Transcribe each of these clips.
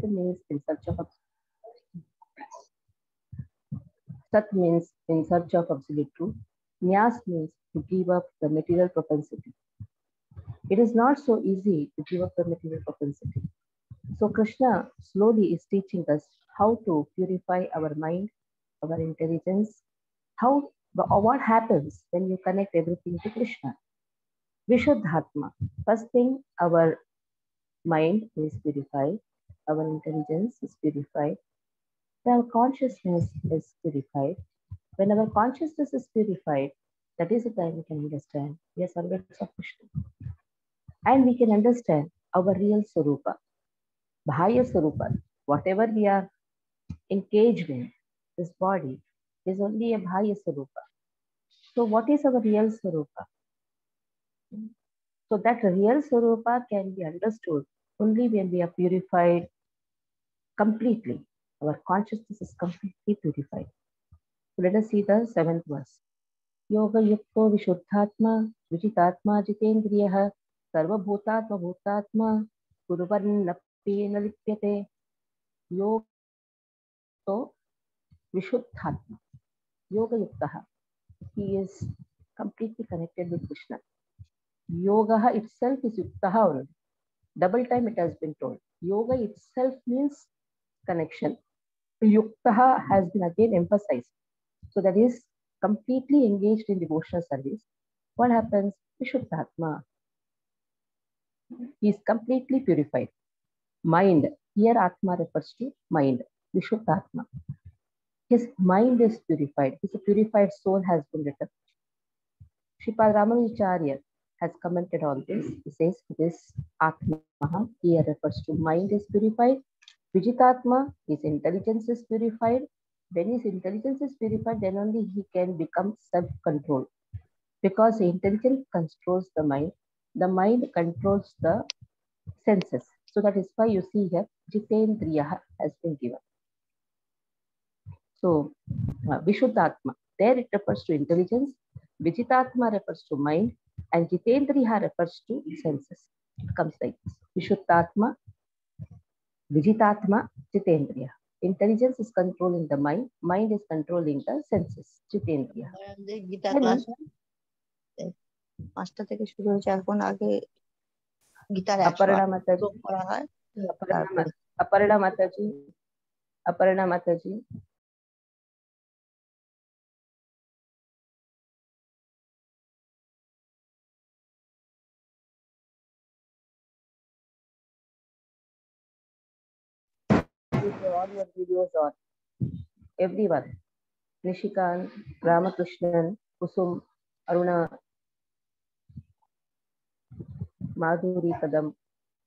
means in search of Sat means in search of absolute truth. Nyas means to give up the material propensity. It is not so easy to give up the material propensity. So Krishna slowly is teaching us how to purify our mind, our intelligence, how or what happens when you connect everything to Krishna. Vishuddhatma. First thing, our mind is purified, our intelligence is purified, our consciousness is purified. When our consciousness is purified, that is the time we can understand we are servants of Krishna. And we can understand our real Sarupa, Bhaya Sarupa. Whatever we are engaged in, this body is only a Bhaya Sarupa. So what is our real Sarupa? So that real Sarupa can be understood only when we are purified completely. Our consciousness is completely purified. So let us see the 7th verse. Yoga yukto vishuddhatma vijitatma jitendriyaha sarvabhutatma bhutatma kurvannapena lipyate. Yoga yukto vishuddhatma. Yoga yuktaha. He is completely connected with Krishna. Yoga itself is yuktaha already. Double time it has been told. Yoga itself means connection. Yuktaha has been again emphasized. So that is completely engaged in devotional service. What happens? Vishuddhatma. He is completely purified. Mind. Here Atma refers to mind. Vishuddhatma. His mind is purified. His purified soul has been written. Sripad Ramanujacharya has commented on this. He says this Atma here refers to mind is purified. Vijitatma, his intelligence is purified. When his intelligence is purified, then only he can become self-controlled. Because the intelligence controls the mind controls the senses. So that is why you see here, Jitendriya has been given. So, Vishuddhatma, there it refers to intelligence, Vijitatma refers to mind, and Jitendriya refers to senses. It comes like this. Vishuddhatma, Vijitatma, Jitendriya. Intelligence is controlling the mind is controlling the senses. Jitendriya. Gita class 5টা থেকে শুরু হয়েছে এখন আগে গীতার Aparna Mataji করা হয় Aparna Mataji all your videos on everyone. Nishikant, Ramakrishnan, Kusum, Aruna, Madhuri Kadam,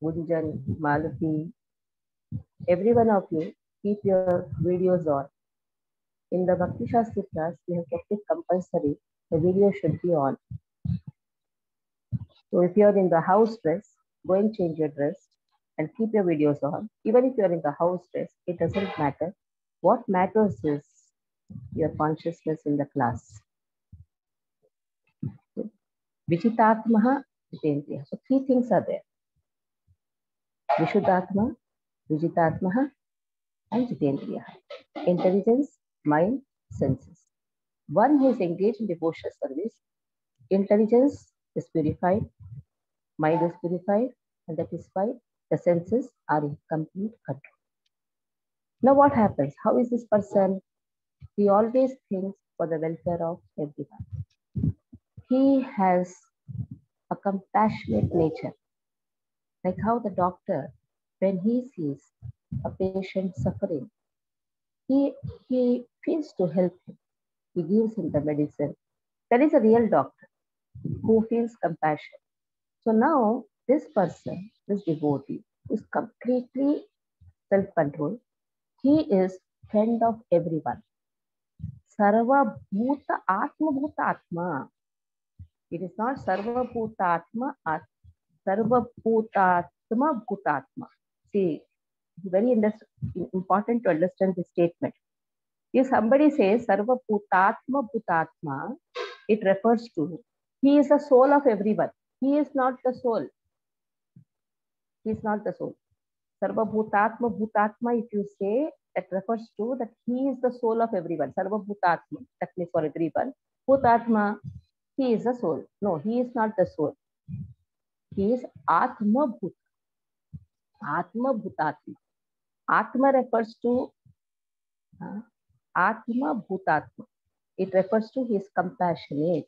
Gunjan, Malati, every one of you keep your videos on. In the Bhakti Shastri class, we have kept it compulsory. The video should be on. So if you are in the house dress, go and change your dress and keep your videos on. Even if you are in the house dress, it doesn't matter. What matters is your consciousness in the class. Vijitatmaha, Jitendriya. So 3 things are there. Vishuddhatma, Vijitatmaha, and Jitendriya. Intelligence, mind, senses. One who is engaged in devotional service, intelligence is purified, mind is purified, and that is why the senses are in complete control. Now what happens? How is this person? He always thinks for the welfare of everyone. He has a compassionate nature. Like how the doctor, when he sees a patient suffering, he feels to help him. He gives him the medicine. That is a real doctor who feels compassion. So now this person, this devotee, is completely self-controlled. He is friend of everyone. Sarva Bhuta Atma Bhuta Atma. It is not Sarva Bhuta Atma, Sarva Bhuta Atma Bhuta Atma. See, very important to understand this statement. If somebody says Sarva Bhutatma Bhutatma, it refers to he is the soul of everyone. He is not the soul. He is not the soul. Sarva Bhutatma, Bhutatma, if you say, that refers to that he is the soul of everyone. Sarva Bhutatma, that means for everyone. Bhutatma, he is the soul. No, he is not the soul. He is Atma Bhut. Atma Bhutatma. Atma refers to Atma Bhutatma. It refers to his compassionate.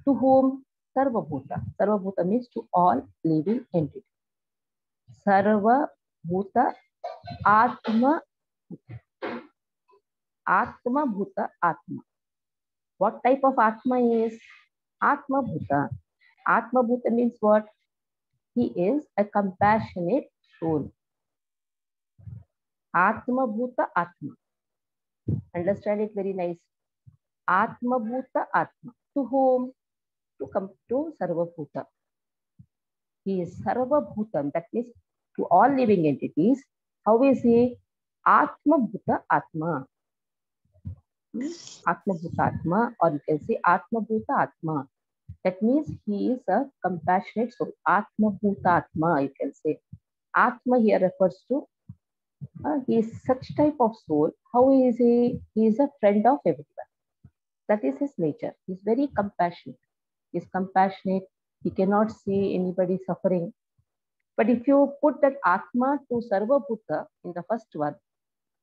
To whom? Sarva Bhuta. Sarva Bhuta means to all living entities. Sarva Bhuta Atma. Atma Bhuta Atma. What type of Atma is? Atma Bhuta. Atma Bhuta means what? He is a compassionate soul. Atma Bhuta Atma. Understand it very nice. Atma Bhuta Atma. To whom? To come to Sarva Bhuta. He is Sarva Bhutam. That means to all living entities. How is he? Atma Bhuta Atma. Atma Bhuta Atma, or you can say Atma Bhuta Atma. That means he is a compassionate soul. Atma Bhuta Atma, you can say. Atma here refers to he is such type of soul. How is he? He is a friend of everyone. That is his nature. He is very compassionate. He is compassionate. He cannot see anybody suffering. But if you put that Atma to Sarva Bhuta in the first one,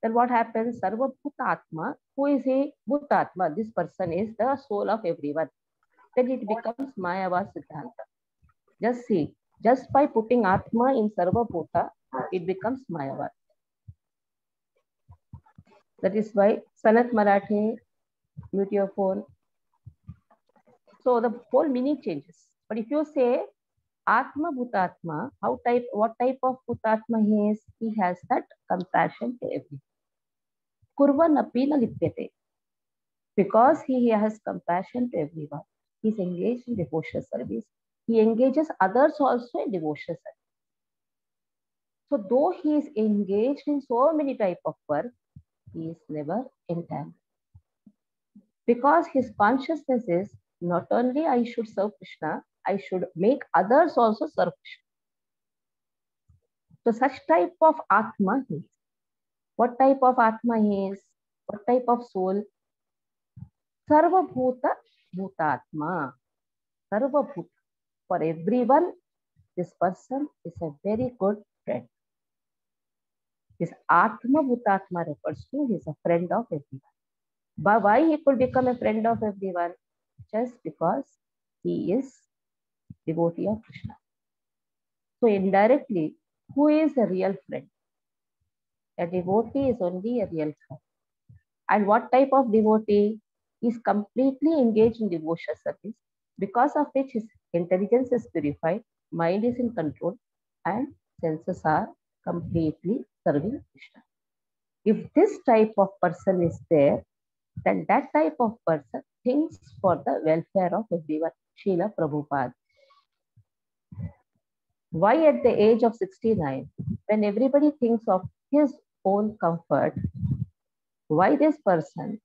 then what happens? Sarva Bhuta Atma, who is he? Bhuta Atma. This person is the soul of everyone. Then it becomes Mayavad Siddhanta. Just see, just by putting Atma in Sarva Bhuta, it becomes Mayavad. That is why Sanat Marathi, mute your phone. So the whole meaning changes. But if you say Atma Bhutatma, what type of Bhutatma he is? He has that compassion to everyone. Kurvan apina lipyate. Because he has compassion to everyone, he is engaged in devotional service. He engages others also in devotional service. So though he is engaged in so many type of work, he is never entangled. Because his consciousness is not only I should serve Krishna, I should make others also serve Krishna. So such type of Atma he is. What type of Atma he is? What type of soul? Sarva Bhuta Bhutatma. Sarva Bhuta. For everyone, this person is a very good friend. This Atma Bhutatma refers to he is a friend of everyone. But why he could become a friend of everyone? Just because he is devotee of Krishna. So indirectly, who is a real friend? A devotee is only a real friend. And what type of devotee? Is completely engaged in devotional service, because of which his intelligence is purified, mind is in control, and senses are completely serving Krishna. If this type of person is there, then that type of person thinks for the welfare of everyone. Srila Prabhupada. Why at the age of 69, when everybody thinks of his own comfort, why this person,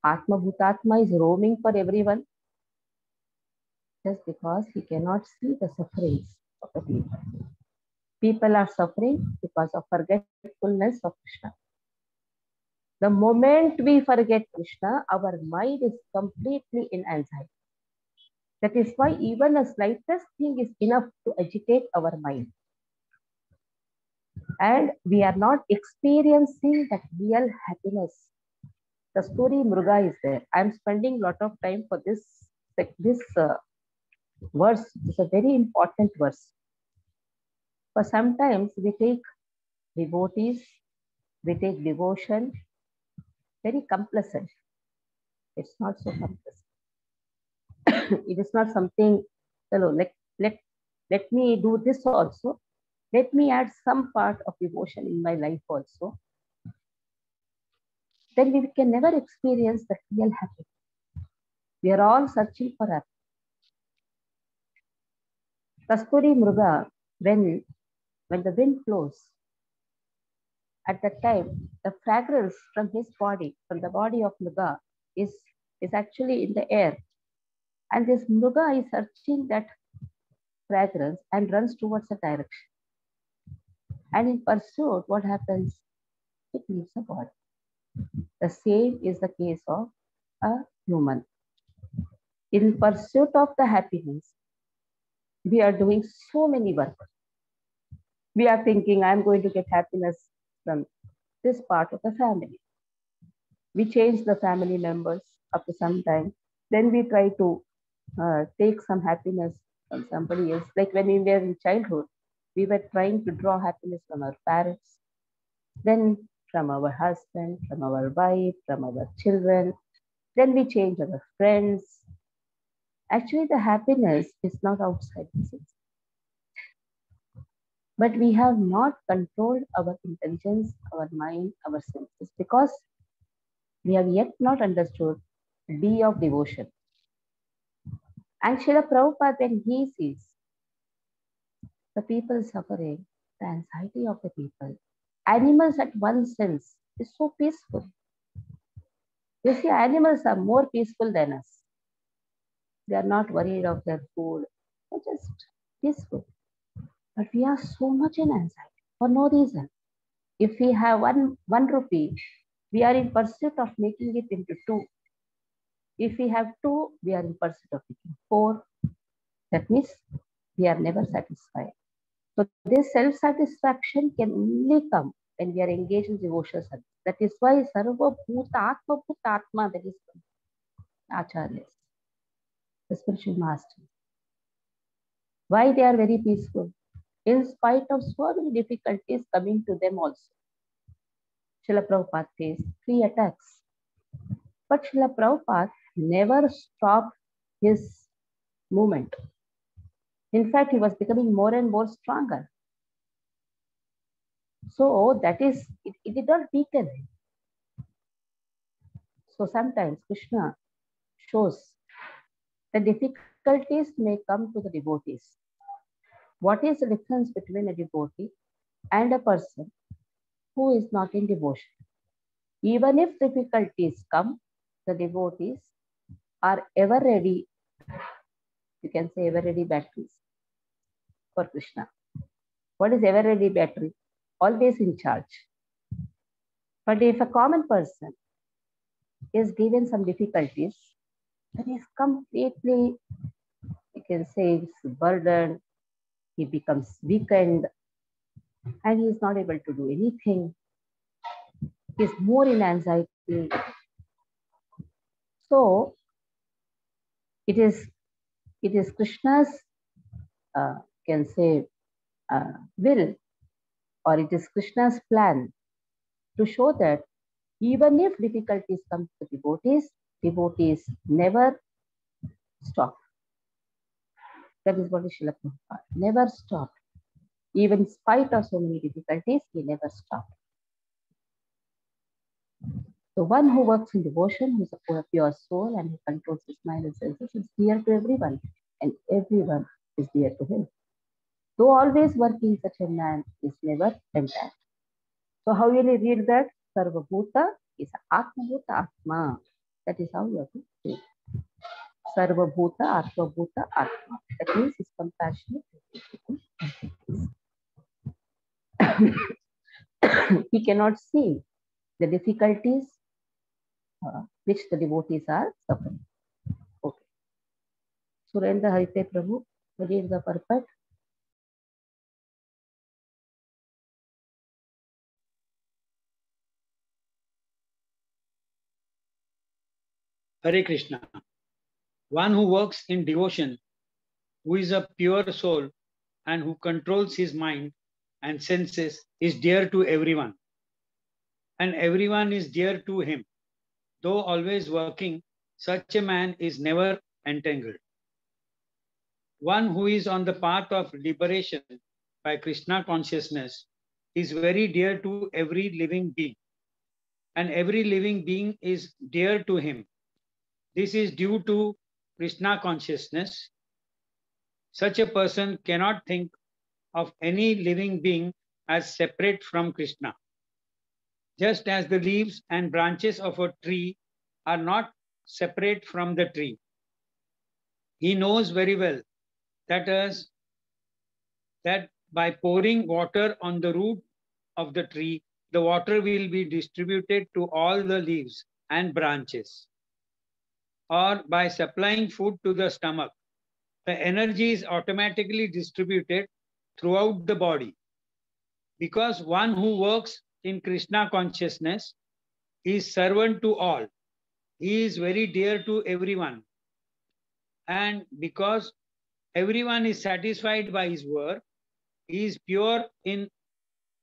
Atma Bhutatma, is roaming for everyone? Just because he cannot see the sufferings of the people. People are suffering because of forgetfulness of Krishna. The moment we forget Krishna, our mind is completely in anxiety. That is why even a slightest thing is enough to agitate our mind. And we are not experiencing that real happiness. The story Mruga is there. I am spending a lot of time for this verse. It's a very important verse. For sometimes we take devotees, we take devotion very complacent. It's not so complacent. It is not something, hello, let me do this also. Let me add some part of devotion in my life also. Then we can never experience the real happiness. We are all searching for happiness. Kasturi Mruga, when the wind blows, at that time, the fragrance from his body, from the body of Mruga, is actually in the air. And this Mruga is searching that fragrance and runs towards a direction. And in pursuit, what happens? It leaves a body. The same is the case of a human. In pursuit of the happiness, we are doing so many work. We are thinking, I'm going to get happiness from this part of the family. We change the family members after some time. Then we try to take some happiness from somebody else. Like when we were in childhood, we were trying to draw happiness from our parents, then from our husband, from our wife, from our children. Then we change our friends. Actually, the happiness is not outside the sense. But we have not controlled our intelligence, our mind, our senses, because we have yet not understood D of devotion. And Srila Prabhupada, when he sees the people suffering, the anxiety of the people, animals at one sense is so peaceful. You see, animals are more peaceful than us. They are not worried of their food. They're just peaceful. But we are so much in anxiety for no reason. If we have one rupee, we are in pursuit of making it into 2. If we have 2, we are in pursuit of making 4. That means we are never satisfied. So this self-satisfaction can only come when we are engaged in devotional service. That is why Sarva Bhuta Atma Bhuta Atma, that is Acharyas, the spiritual masters. Why they are very peaceful? In spite of so many difficulties coming to them also. Srila Prabhupada faced 3 attacks. But Srila Prabhupada never stopped his movement. In fact, he was becoming more and more stronger. So that is, it did not weaken him. So sometimes Krishna shows the difficulties may come to the devotees. What is the difference between a devotee and a person who is not in devotion? Even if difficulties come, the devotees are ever ready, you can say ever ready batteries for Krishna. What is ever ready battery? Always in charge. But if a common person is given some difficulties, then he is completely, you can say, burdened, he becomes weakened, and he is not able to do anything. He is more in anxiety. So it is Krishna's, can say, will, or it is Krishna's plan to show that even if difficulties come to devotees never stop. That is what is Srila Prabhupada. Never stopped. Even in spite of so many difficulties, he never stopped. So one who works in devotion, who is a pure soul and who controls his mind and senses, is dear to everyone, and everyone is dear to him. Though always working, such a man is never entire. So how will you read that? Sarva Bhuta is Atma Bhuta Atma. That is how you have to read. Sarva Bhuta, Atma Bhuta Atma. That means he's compassionate. He cannot see the difficulties which the devotees are suffering. Okay. Surendra Harite Prabhu, read the purport. Hare Krishna. One who works in devotion, who is a pure soul and who controls his mind and senses, is dear to everyone. And everyone is dear to him. Though always working, such a man is never entangled. One who is on the path of liberation by Krishna consciousness is very dear to every living being. And every living being is dear to him. This is due to Krishna consciousness. Such a person cannot think of any living being as separate from Krishna. Just as the leaves and branches of a tree are not separate from the tree. He knows very well that by pouring water on the root of the tree, the water will be distributed to all the leaves and branches. Or by supplying food to the stomach, the energy is automatically distributed throughout the body. Because one who works in Krishna consciousness is servant to all. He is very dear to everyone. And because everyone is satisfied by his work, he is pure in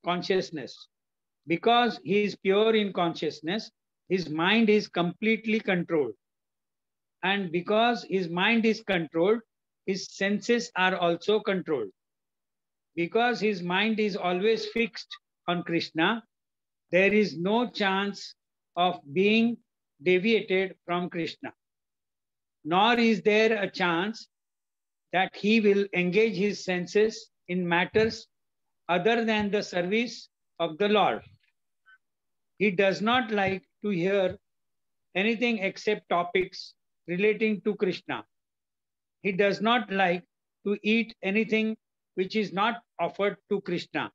consciousness. Because he is pure in consciousness, his mind is completely controlled. And because his mind is controlled, his senses are also controlled. Because his mind is always fixed on Krishna, there is no chance of being deviated from Krishna. Nor is there a chance that he will engage his senses in matters other than the service of the Lord. He does not like to hear anything except topics relating to Krishna. He does not like to eat anything which is not offered to Krishna.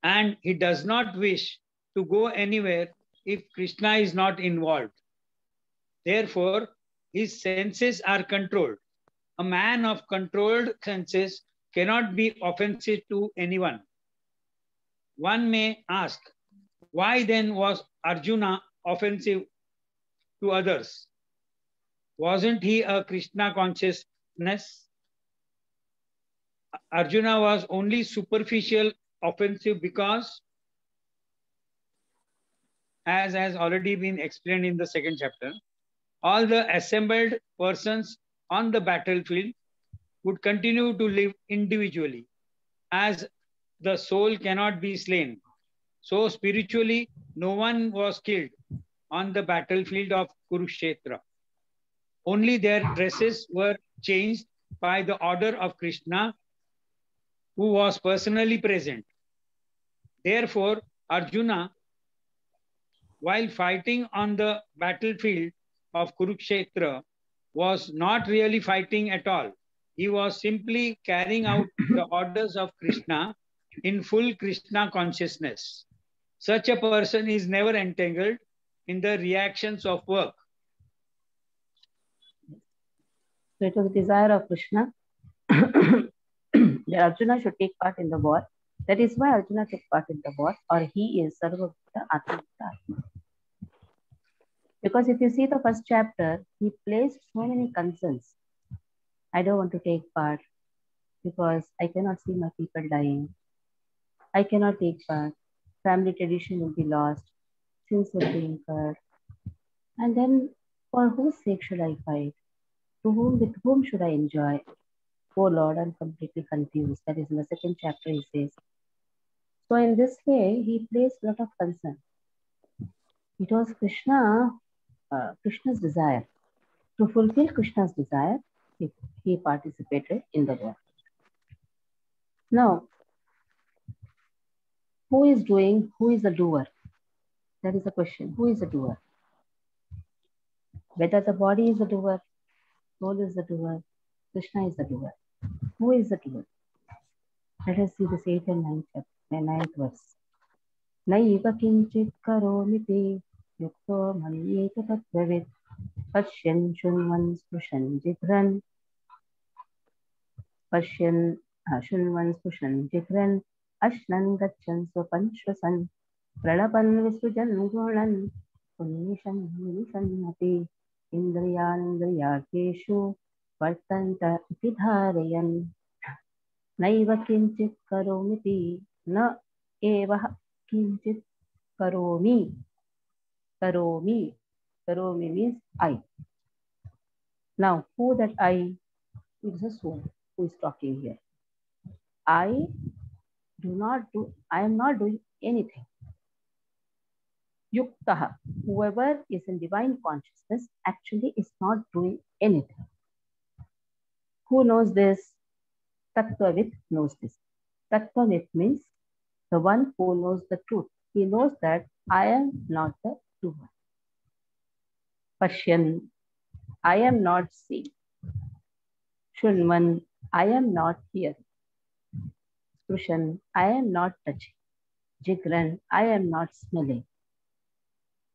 And he does not wish to go anywhere if Krishna is not involved. Therefore, his senses are controlled. A man of controlled senses cannot be offensive to anyone. One may ask, why then was Arjuna offensive to others? Wasn't he a Krishna consciousness? Arjuna was only superficial offensive because, as has already been explained in the second chapter, all the assembled persons on the battlefield would continue to live individually, as the soul cannot be slain. So spiritually, no one was killed on the battlefield of Kurukshetra. Only their dresses were changed by the order of Krishna, who was personally present. Therefore, Arjuna, while fighting on the battlefield of Kurukshetra, was not really fighting at all. He was simply carrying out the orders of Krishna in full Krishna consciousness. Such a person is never entangled in the reactions of work. So it was the desire of Krishna that Arjuna should take part in the war. That is why Arjuna took part in the war, or he is Sarva Bhuta Atma. Because if you see the first chapter, he placed so many concerns. I don't want to take part because I cannot see my people dying. I cannot take part. Family tradition will be lost. Sins will be incurred. And then, for whose sake should I fight? With whom should I enjoy? Oh Lord, I'm completely confused. That is in the second chapter, he says. So in this way, he placed a lot of concern. It was Krishna's desire. To fulfill Krishna's desire, he participated in the war. Now, who is the doer? That is the question. Who is the doer? Whether the body is the doer, soul is the doer, Krishna is the doer. Who is the doer? Let us see this 8th and 9th verse. Naiva kinchit karomiti yukto manyeta tatvavit pashyan shunvan spushan jigran shunvan spushan jigran ashnan gachan swapan shvasan pralapan visujan gunan punnishan nishanmati indriyanindriyakeshu vartanta iti dharayan naiva kinchit karomiti na eva kinchit karomi. Karomi means I. Now, who that I? It is a soul who is talking here. I am not doing anything. Yuktaha, whoever is in divine consciousness actually is not doing anything. Who knows this? Tattvavit knows this. Tattvavit means the one who knows the truth. He knows that I am not the doer. Pashyan, I am not seeing. Shunman, I am not hearing. Sprusan, I am not touching. Jigran, I am not smelling.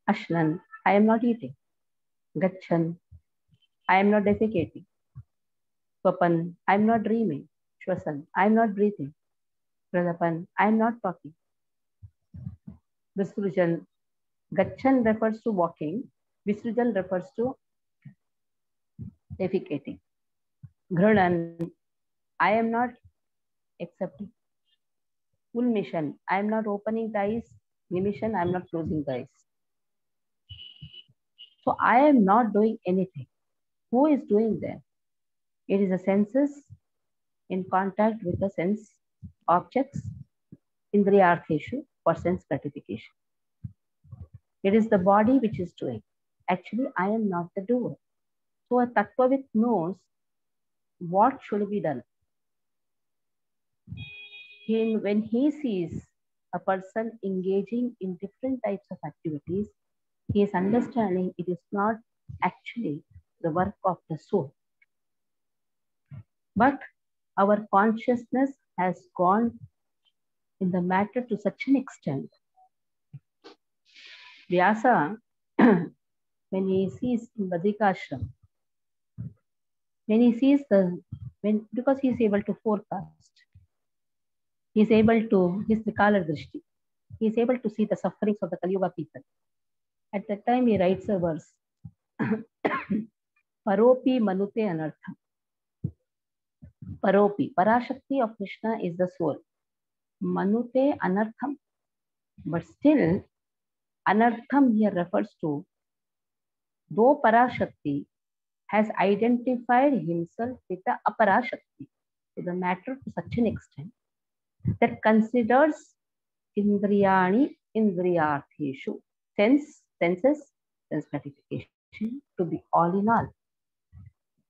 Ashnan, I am not eating. Gachan, I am not defecating. Swapan, I am not dreaming. Shwasan, I am not breathing. Pradapan, I am not talking. Visrujan, Gachan refers to walking. Visrujan refers to defecating. Ghranan, I am not accepting. Ulmishan, I am not opening the eyes. Nimishan, I am not closing the eyes. So I am not doing anything. Who is doing that? It is the senses in contact with the sense objects, indriyartheshu, for sense gratification. It is the body which is doing. Actually, I am not the doer. So a Tattvavit knows what should be done. When he sees a person engaging in different types of activities, he is understanding it is not actually the work of the soul. But our consciousness has gone in the matter to such an extent. Vyasa, when he sees in Badrikashram, when he sees because he is able to forecast, he is able to, his Trikala Drishti, he is able to see the sufferings of the Kali Yuga people. At that time, he writes a verse, Paropi Manute Anartham. Paropi, Parashakti of Krishna is the soul. Manute Anartham. But still, Anartham here refers to, though Parashakti has identified himself with the Aparashakti to the matter to such an extent that considers Indriyani Indriyartheshu, senses, sense gratification, to be all in all.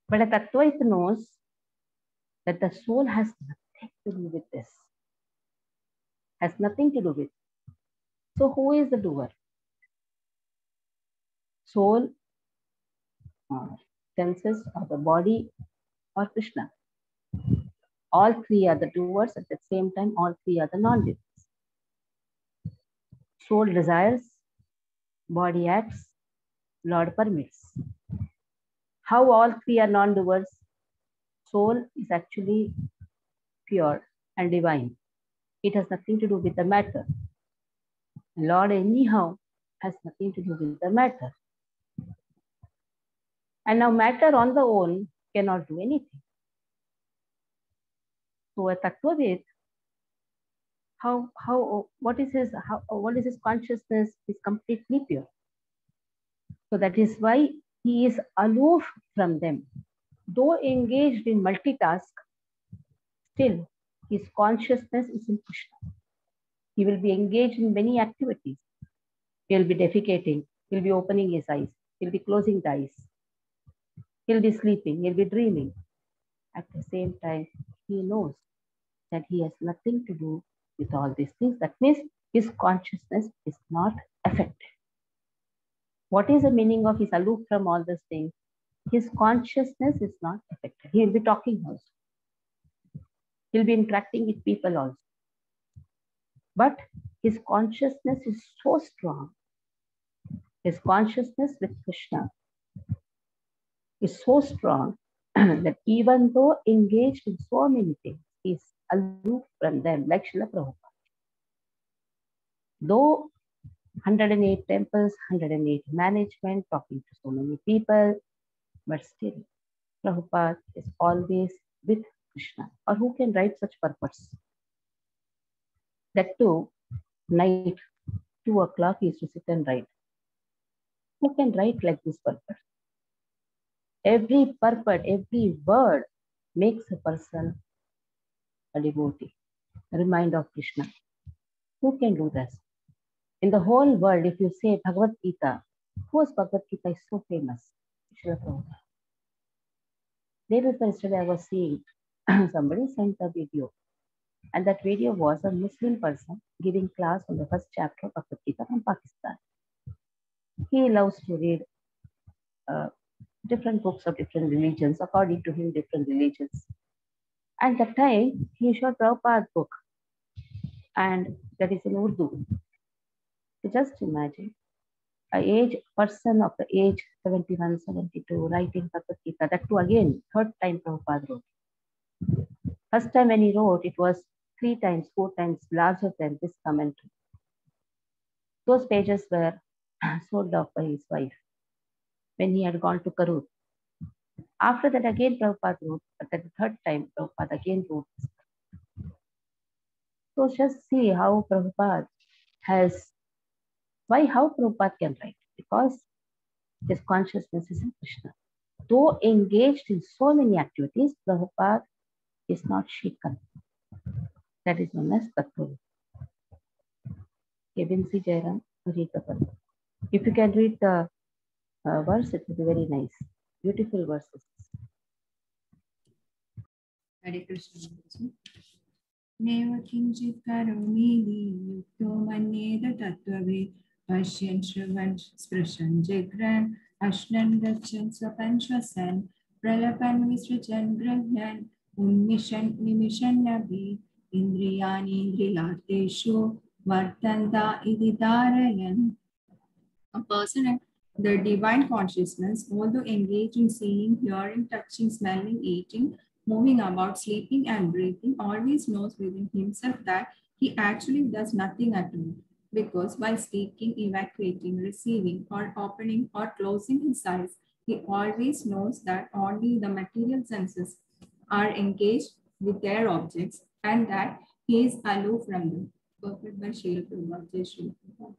But a Tattvait knows that the soul has nothing to do with this. Has nothing to do with it. So who is the doer? Soul, or senses, or the body, or Krishna. All three are the doers at the same time, all three are the non-doers. Soul desires, body acts, Lord permits. How all three are non-doers? Soul is actually pure and divine. It has nothing to do with the matter. Lord anyhow has nothing to do with the matter. And now matter on the own cannot do anything. So a Tattvavit, what is his consciousness is completely pure. So that is why he is aloof from them. Though engaged in multitask, still his consciousness is in Krishna. He will be engaged in many activities. He will be defecating, he'll be opening his eyes, he'll be closing the eyes, he'll be sleeping, he'll be dreaming. At the same time, he knows that he has nothing to do with all these things. That means his consciousness is not affected. What is the meaning of his aloof from all these things? His consciousness is not affected. He will be talking also. He'll be interacting with people also. But his consciousness is so strong. His consciousness with Krishna is so strong that even though engaged in so many things, he is aloof from them, like Srila Prabhupada. Though 108 temples, 108 management, talking to so many people, but still, Prabhupada is always with Krishna. Or who can write such purpose? That too, night, 2 o'clock, he used to sit and write. Who can write like this purpose? Every purport, every word makes a person a devotee, a reminder of Krishna. Who can do this? In the whole world, if you say Bhagavad Gita, whose Bhagavad Gita is so famous? Srila Prabhupada. Day before yesterday, I was seeing somebody sent a video, and that video was a Muslim person giving class on the first chapter of Bhagavad Gita from Pakistan. He loves to read different books of different religions, according to him, different religions. And that time, he showed Prabhupada's book, and that is in Urdu. So just imagine a person of the age 71, 72 writing Bhagavad Gita. That too again, third time Prabhupada wrote. First time when he wrote, it was 3 times, 4 times larger than this commentary. Those pages were sold off by his wife when he had gone to Karur. After that, again Prabhupada wrote, but at the third time, Prabhupada again wrote. So just see how Prabhupada has, how Prabhupada can write, because his consciousness is in Krishna. Though engaged in so many activities, Prabhupada is not shaken. That is known as Tattva. Kevin C. Jairam, read the verse. If you can read the verse, it will be very nice. Beautiful verses. Hare Krishna. Neva kinchit karomini yukto manyeda tattvavid pashyan shravan sprashan jigran ashnan gachan swapan shvasan pralapan visrajan grahyan unmishan nimishan nabi indriyani indriyakteshu vartanta idi dharayan. A person in the divine consciousness, although engaged in seeing, hearing, touching, smelling, eating, moving about, sleeping, and breathing, always knows within himself that he actually does nothing at all. Because while speaking, evacuating, receiving, or opening or closing his eyes, he always knows that only the material senses are engaged with their objects and that he is aloof from them. Perfect by Srila Prabhupada. Jai Srila Prabhupada.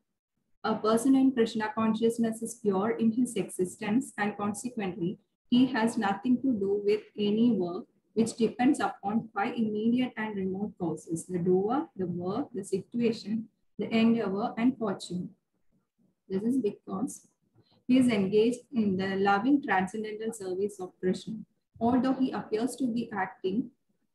A person in Krishna consciousness is pure in his existence, and consequently, he has nothing to do with any work which depends upon 5 immediate and remote causes: the doer, the work, the situation, the endeavor, and fortune. This is because he is engaged in the loving transcendental service of Krishna. Although he appears to be acting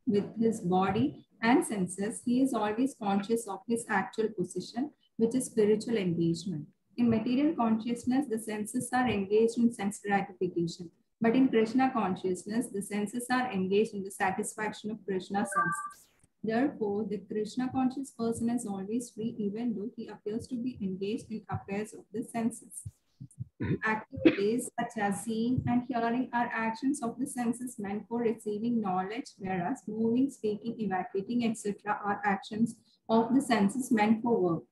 with his body and senses, he is always conscious of his actual position, which is spiritual engagement. In material consciousness, the senses are engaged in sense gratification. But in Krishna consciousness, the senses are engaged in the satisfaction of Krishna's senses. Therefore, the Krishna conscious person is always free, even though he appears to be engaged in affairs of the senses. Activities such as seeing and hearing are actions of the senses meant for receiving knowledge, whereas moving, speaking, evacuating, etc. are actions of the senses meant for work.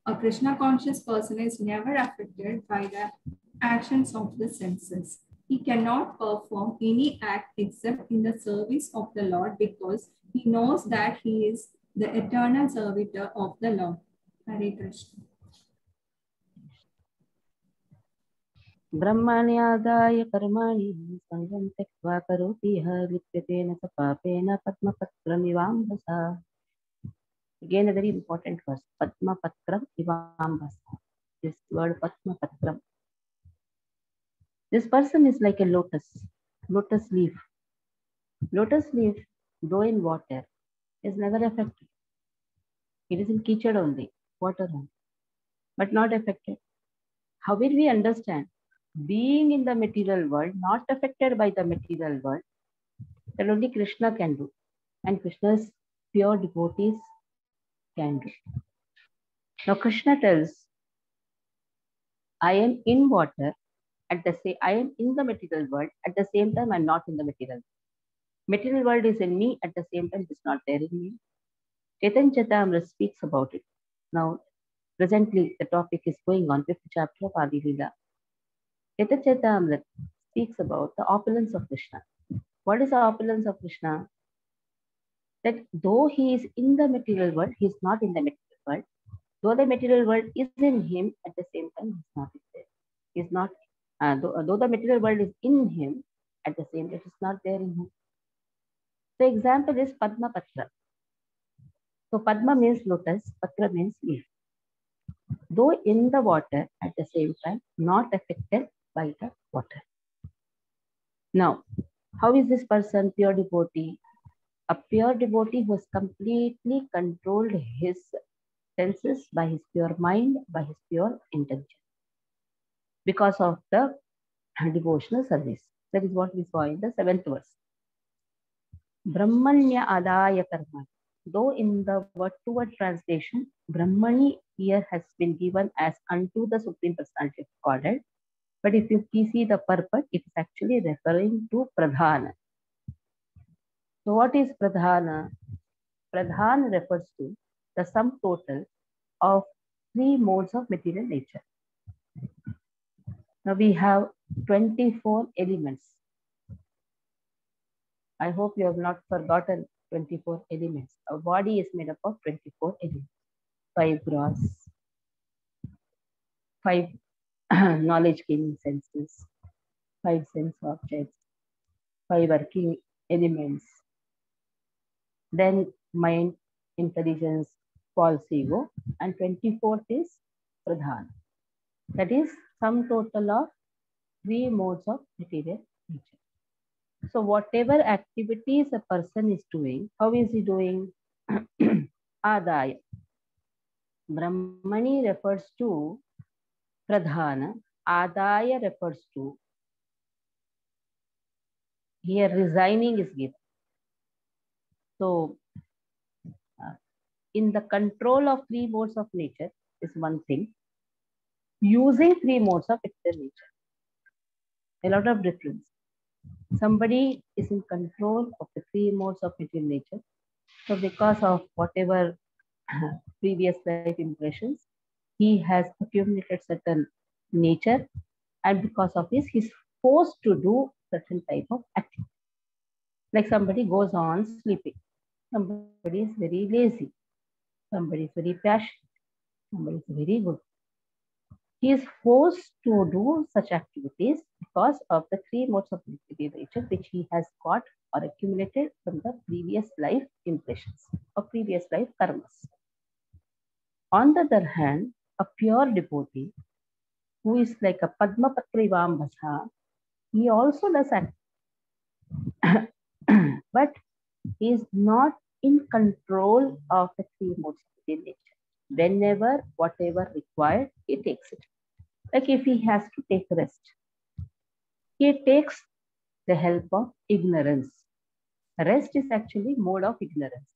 A Krishna conscious person is never affected by the actions of the senses. He cannot perform any act except in the service of the Lord, because he knows that he is the eternal servitor of the Lord. Hare Krishna. ब्रह्मण्यादाय कर्माणि संगं त्यक्त्वा करोति यः लिप्यतेन स पापेन पद्मपत्रमिवाम्भसा. Again, a very important verse. Padmapatram ivambasa. This word Padmapatram. This person is like a lotus leaf. Lotus leaf, though in water, is never affected. It is in kitchen only, water only, but not affected. How will we understand? Being in the material world, not affected by the material world, that only Krishna can do. And Krishna's pure devotees can do. Now Krishna tells, I am in water, I am in the material world, at the same time I'm not in the material world. Material world is in me, at the same time it's not there in me. Chaitanya Charitamrita speaks about it. Now, presently the topic is going on, 5th chapter of Adi Lila. Chaitanya Charitamrita speaks about the opulence of Krishna. What is the opulence of Krishna? That though he is in the material world, he is not in the material world. Though the material world is in him, at the same time he is not there. He is not. Though the material world is in him, at the same time it is not there in him. The example is Padma Patra. So Padma means lotus, Patra means leaf. Though in the water, at the same time not affected by the water. Now, how is this person pure devotee? A pure devotee who has completely controlled his senses by his pure mind, by his pure intention, because of the devotional service. That is what we saw in the 7th verse. Brahmanya adaya karma. Though in the word-to-word translation, Brahmani here has been given as unto the Supreme Personality of Godhead. But if you see the purport, it is actually referring to Pradhana. So what is Pradhana? Pradhana refers to the sum total of three modes of material nature. Now we have 24 elements. I hope you have not forgotten 24 elements. Our body is made up of 24 elements. 5 gross, 5 knowledge gaining senses, 5 sense objects, 5 working elements, then mind, intelligence, false ego, and 24th is Pradhana. That is sum total of 3 modes of material nature. So whatever activities a person is doing, how is he doing? Adaya. Brahmani refers to Pradhana. Adaya refers to, here resigning is given. So in the control of 3 modes of nature is one thing. Using 3 modes of material nature, a lot of difference. Somebody is in control of the 3 modes of material nature. So because of whatever previous life impressions, he has accumulated certain nature, and because of this, he's forced to do certain type of activity. Like somebody goes on sleeping, somebody is very lazy, somebody is very passionate, somebody is very good. He is forced to do such activities because of the 3 modes of material nature which he has got or accumulated from the previous life impressions or previous life karmas. On the other hand, a pure devotee who is like a Padmapatra Vambasa, he also does act, but he is not in control of the 3 modes of material nature. Whenever, whatever required, he takes it. Like if he has to take rest, he takes the help of ignorance. Rest is actually mode of ignorance.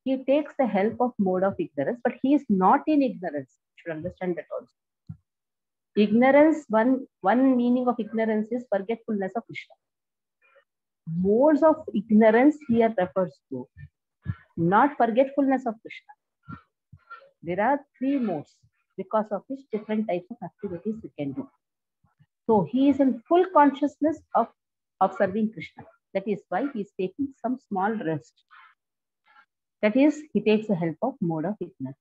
He takes the help of mode of ignorance, but he is not in ignorance. You should understand that also. Ignorance, one meaning of ignorance is forgetfulness of Krishna. Modes of ignorance here refers to not forgetfulness of Krishna. There are 3 modes because of which different types of activities we can do. So he is in full consciousness of serving Krishna. That is why he is taking some small rest. That is, he takes the help of mode of ignorance.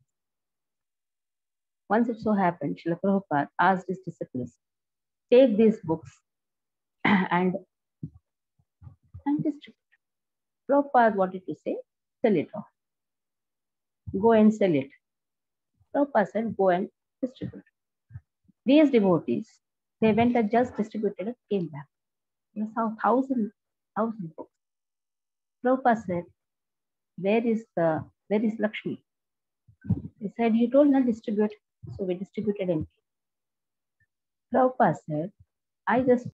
Once it so happened, Srila Prabhupada asked his disciples, take these books and distribute. Prabhupada wanted to say, sell it off. Go and sell it. Prabhupada said, go and distribute. These devotees, they went and just distributed and came back. They saw 1,000 books. Prabhupada said, where is Lakshmi? He said, you told not distribute, so we distributed and came. Prabhupada said, I just